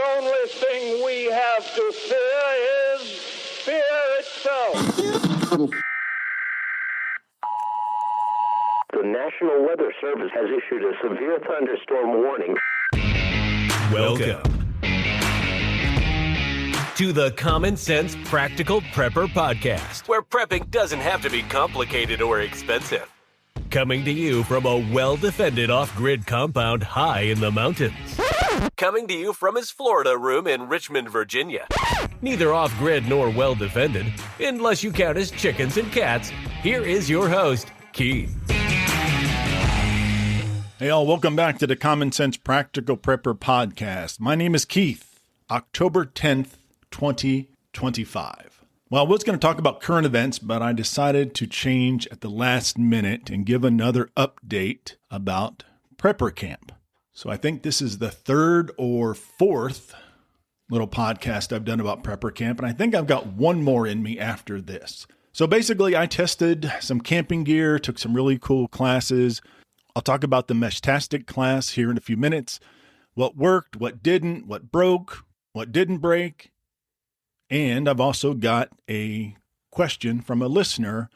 only thing we have to fear is fear itself. The National Weather Service has issued a severe thunderstorm warning. Welcome to the Common Sense Practical Prepper Podcast, where prepping doesn't have to be complicated or expensive. Coming to you from a well-defended off-grid compound high in the mountains. Coming to you from his Florida room in Richmond, Virginia. Neither off-grid nor well-defended, unless you count his chickens and cats. Here is your host, Keith. Hey all, welcome back to the Common Sense Practical Prepper Podcast. My name is Keith, October 10th, 2025. Well, I was going to talk about current events, but I decided to change at the last minute and give another update about Prepper Camp. So I think this is the third or fourth little podcast I've done about Prepper Camp, and I think I've got one more in me after this. So basically, I tested some camping gear, took some really cool classes. I'll talk about the Meshtastic class here in a few minutes, what worked, what didn't, what broke, what didn't break. And I've also got a question from a listener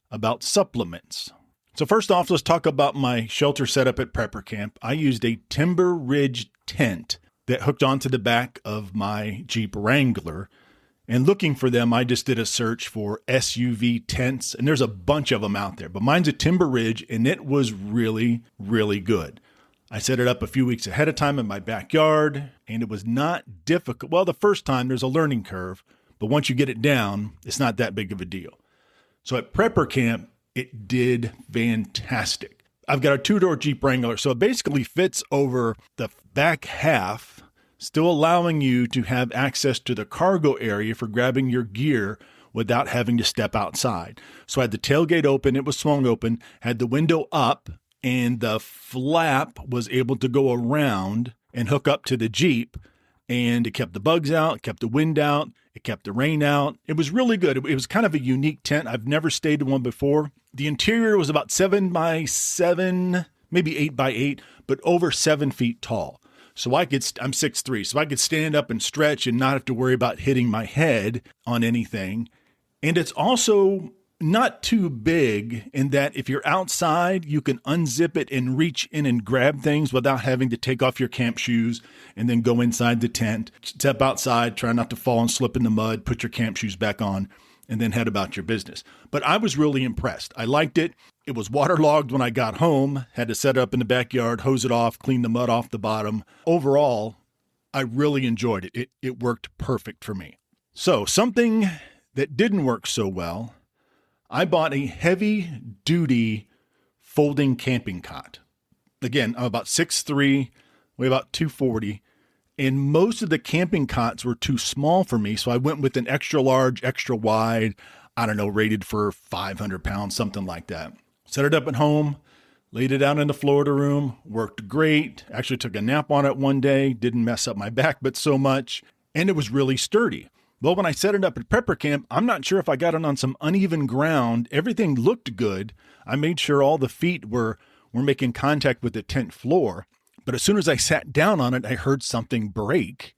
about supplements. So first off, let's talk about my shelter setup at Prepper Camp. I used a Timber Ridge tent that hooked onto the back of my Jeep Wrangler. And looking for them, I just did a search for SUV tents, and there's a bunch of them out there. But mine's a Timber Ridge, and it was really, really good. I set it up a few weeks ahead of time in my backyard, and it was not difficult. Well, the first time there's a learning curve, but once you get it down, it's not that big of a deal. So at Prepper Camp, it did fantastic. I've got a two-door Jeep Wrangler, so it basically fits over the back half, still allowing you to have access to the cargo area for grabbing your gear without having to step outside. So I had the tailgate open, it was swung open, had the window up, and the flap was able to go around and hook up to the Jeep, and it kept the bugs out, it kept the wind out, it kept the rain out. It was really good. It was kind of a unique tent. I've never stayed in one before. The interior was about 7 by 7, maybe 8 by 8, but over 7 feet tall. So I'm 6'3", so I could stand up and stretch and not have to worry about hitting my head on anything. And it's also not too big in that if you're outside, you can unzip it and reach in and grab things without having to take off your camp shoes and then go inside the tent, step outside, try not to fall and slip in the mud, put your camp shoes back on, and then head about your business. But I was really impressed. I liked it. It was waterlogged when I got home, had to set it up in the backyard, hose it off, clean the mud off the bottom. Overall, I really enjoyed it. It worked perfect for me. So something that didn't work so well, I bought a heavy-duty folding camping cot. Again, I'm about 6'3", weigh about 240, and most of the camping cots were too small for me, so I went with an extra large, extra wide, I don't know, rated for 500 pounds, something like that. Set it up at home, laid it out in the Florida room, worked great. Actually took a nap on it one day, didn't mess up my back but so much, and it was really sturdy. Well, when I set it up at Prepper Camp, I'm not sure if I got it on some uneven ground. Everything looked good. I made sure all the feet were making contact with the tent floor. But as soon as I sat down on it, I heard something break.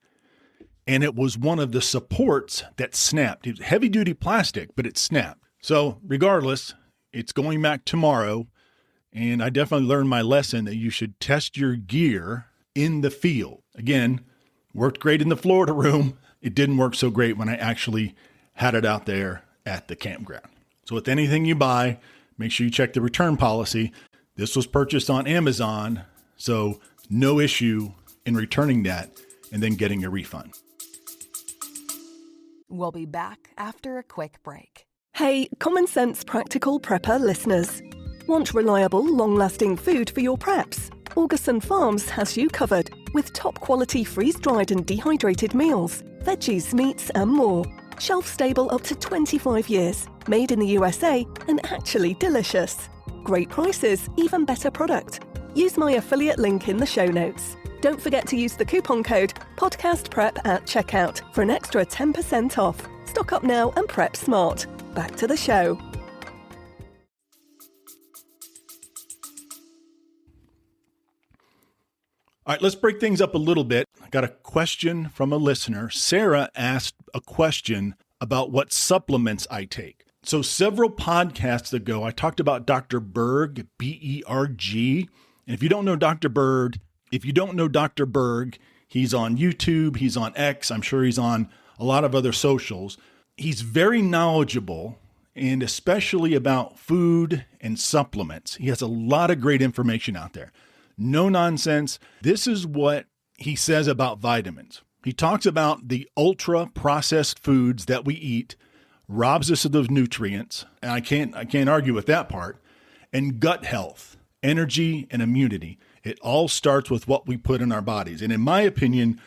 And it was one of the supports that snapped. It was heavy-duty plastic, but it snapped. So regardless, it's going back tomorrow. And I definitely learned my lesson that you should test your gear in the field. Again, worked great in the Florida room. It didn't work so great when I actually had it out there at the campground. So with anything you buy, make sure you check the return policy. This was purchased on Amazon, so no issue in returning that and then getting a refund. We'll be back after a quick break. Hey, Common Sense Practical Prepper listeners. Want reliable, long-lasting food for your preps? Augustin Farms has you covered with top-quality freeze-dried and dehydrated meals, veggies, meats, and more. Shelf-stable up to 25 years, made in the USA, and actually delicious. Great prices, even better product. Use my affiliate link in the show notes. Don't forget to use the coupon code PODCASTPREP at checkout for an extra 10% off. Stock up now and prep smart. Back to the show. All right, let's break things up a little bit. I got a question from a listener. Sarah asked a question about what supplements I take. So several podcasts ago, I talked about Dr. Berg, B-E-R-G. And if you don't know Dr. Berg, he's on YouTube, he's on X, I'm sure he's on a lot of other socials. He's very knowledgeable, and especially about food and supplements. He has a lot of great information out there. No nonsense. This is what he says about vitamins. He talks about the ultra processed foods that we eat robs us of those nutrients, and I can't argue with that part. And gut health, energy, and immunity. It all starts with what we put in our bodies. And in my opinion,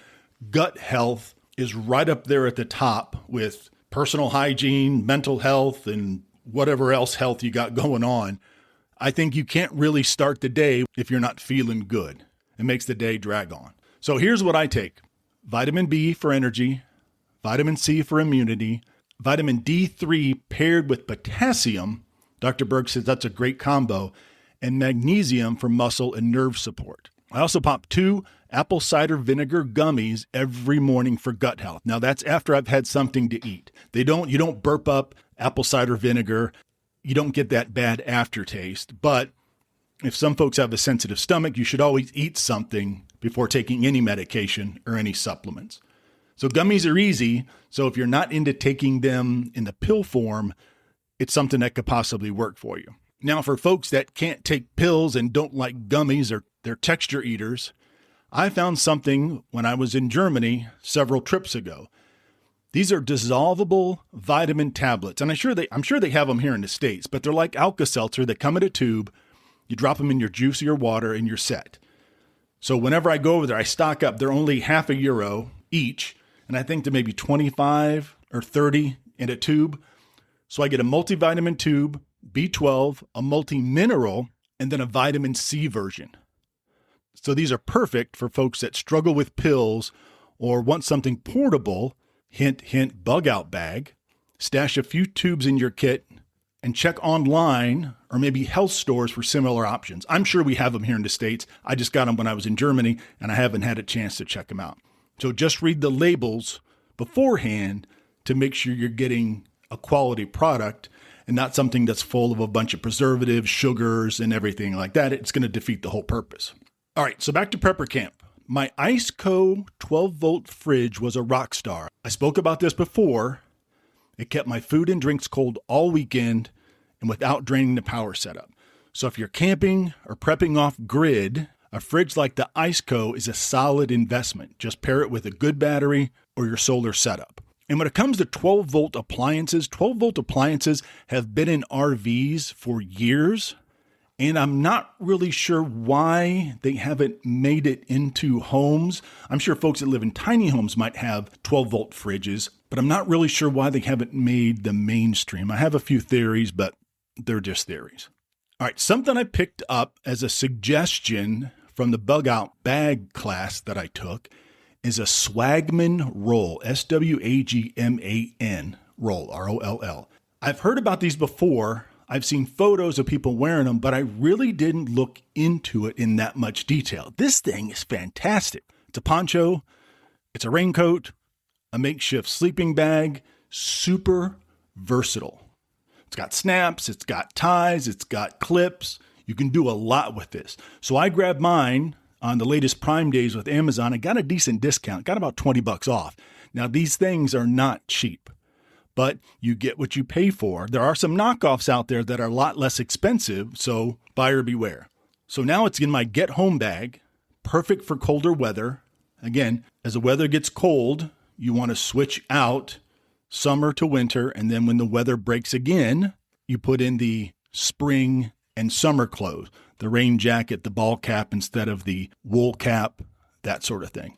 gut health is right up there at the top with personal hygiene, mental health, and whatever else health you got going on. I think you can't really start the day if you're not feeling good. It makes the day drag on. So here's what I take. Vitamin B for energy, vitamin C for immunity, vitamin D3 paired with potassium. Dr. Berg says that's a great combo, and magnesium for muscle and nerve support. I also pop 2 apple cider vinegar gummies every morning for gut health. Now that's after I've had something to eat. You don't burp up apple cider vinegar. You don't get that bad aftertaste. But if some folks have a sensitive stomach, you should always eat something before taking any medication or any supplements. So gummies are easy. So if you're not into taking them in the pill form, it's something that could possibly work for you. Now, for folks that can't take pills and don't like gummies or they're texture eaters, I found something when I was in Germany several trips ago. These are dissolvable vitamin tablets, and I'm sure they have them here in the States, but they're like Alka-Seltzer. They come in a tube. You drop them in your juice or your water, and you're set. So whenever I go over there, I stock up. They're only €0.50 each, and I think they're maybe 25 or 30 in a tube. So I get a multivitamin tube, B12, a multi-mineral, and then a vitamin C version. So these are perfect for folks that struggle with pills or want something portable. Hint, hint, bug out bag. Stash a few tubes in your kit and check online or maybe health stores for similar options. I'm sure we have them here in the States. I just got them when I was in Germany and I haven't had a chance to check them out. So just read the labels beforehand to make sure you're getting a quality product and not something that's full of a bunch of preservatives, sugars, and everything like that. It's going to defeat the whole purpose. All right, so back to Prepper Camp. My IceCo 12-volt fridge was a rock star. I spoke about this before. It kept my food and drinks cold all weekend and without draining the power setup. So if you're camping or prepping off grid, a fridge like the IceCo is a solid investment. Just pair it with a good battery or your solar setup. And when it comes to 12-volt appliances, 12-volt appliances have been in RVs for years. And I'm not really sure why they haven't made it into homes. I'm sure folks that live in tiny homes might have 12-volt fridges, but I'm not really sure why they haven't made the mainstream. I have a few theories, but they're just theories. All right, something I picked up as a suggestion from the bug out bag class that I took is a Swagman Roll, Swagman Roll, R-O-L-L. I've heard about these before. I've seen photos of people wearing them, but I really didn't look into it in that much detail. This thing is fantastic. It's a poncho, it's a raincoat, a makeshift sleeping bag, super versatile. It's got snaps, it's got ties, it's got clips. You can do a lot with this. So I grabbed mine on the latest Prime Days with Amazon. I got a decent discount, got about $20 off. Now, these things are not cheap, but you get what you pay for. There are some knockoffs out there that are a lot less expensive, so buyer beware. So now it's in my get home bag, perfect for colder weather. Again, as the weather gets cold, you want to switch out summer to winter, and then when the weather breaks again, you put in the spring and summer clothes, the rain jacket, the ball cap instead of the wool cap, that sort of thing.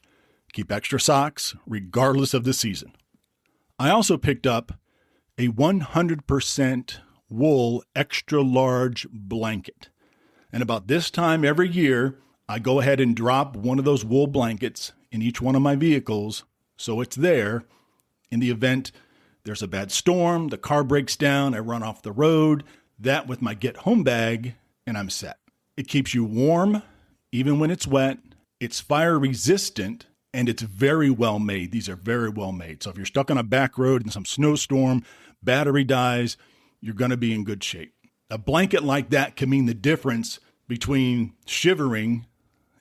Keep extra socks regardless of the season. I also picked up a 100% wool extra large blanket. And about this time every year, I go ahead and drop one of those wool blankets in each one of my vehicles so it's there in the event there's a bad storm, the car breaks down, I run off the road, that with my get home bag, and I'm set. It keeps you warm even when it's wet, It's fire resistant, and it's very well made. These are very well made. So if you're stuck on a back road in some snowstorm, battery dies, you're going to be in good shape. A blanket like that can mean the difference between shivering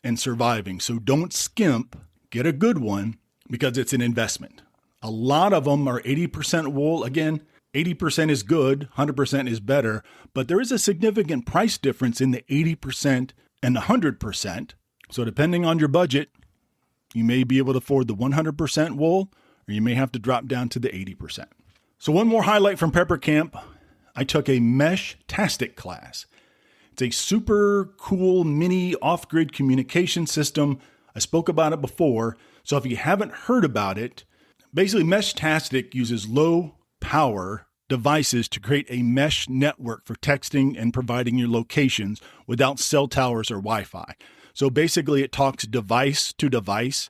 and surviving. So don't skimp. Get a good one because it's an investment. A lot of them are 80% wool. Again, 80% is good, 100% is better, but there is a significant price difference in the 80% and the 100%. So depending on your budget, you may be able to afford the 100% wool, or you may have to drop down to the 80%. So one more highlight from Prepper Camp, I took a Meshtastic class. It's a super cool mini off-grid communication system. I spoke about it before, so if you haven't heard about it, basically Meshtastic uses low power devices to create a mesh network for texting and providing your locations without cell towers or Wi-Fi. So basically it talks device to device.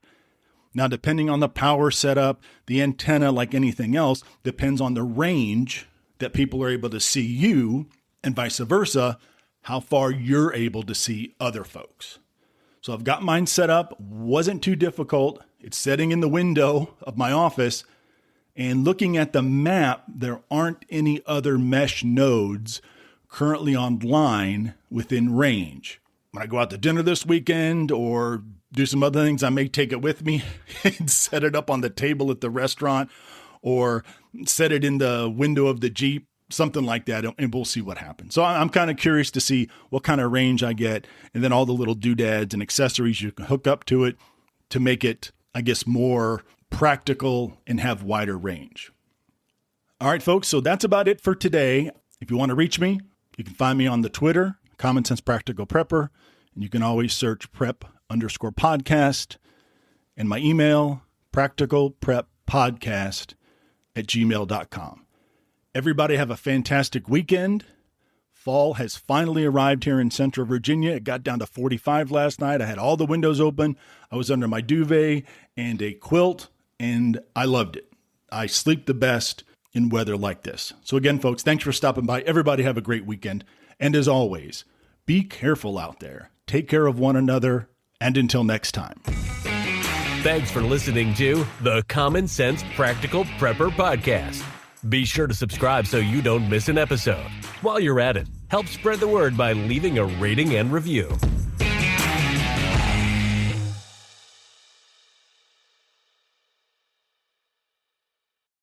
Now, depending on the power setup, the antenna, like anything else, depends on the range that people are able to see you, and vice versa, how far you're able to see other folks. So I've got mine set up, wasn't too difficult. It's sitting in the window of my office, and looking at the map, there aren't any other mesh nodes currently online within range. When I go out to dinner this weekend or do some other things, I may take it with me and set it up on the table at the restaurant or set it in the window of the Jeep, something like that, and we'll see what happens. So I'm kind of curious to see what kind of range I get, and then all the little doodads and accessories you can hook up to it to make it, I guess, more practical and have wider range. All right, folks, so that's about it for today. If you want to reach me, you can find me on the Twitter, Common Sense Practical Prepper, and you can always search prep_podcast, and my email, practicalpreppodcast@gmail.com. Everybody have a fantastic weekend. Fall has finally arrived here in Central Virginia. It got down to 45 last night. I had all the windows open. I was under my duvet and a quilt, and I loved it. I sleep the best in weather like this. So again, folks, thanks for stopping by. Everybody have a great weekend. And as always, be careful out there. Take care of one another. And until next time. Thanks for listening to the Common Sense Practical Prepper Podcast. Be sure to subscribe so you don't miss an episode. While you're at it, help spread the word by leaving a rating and review.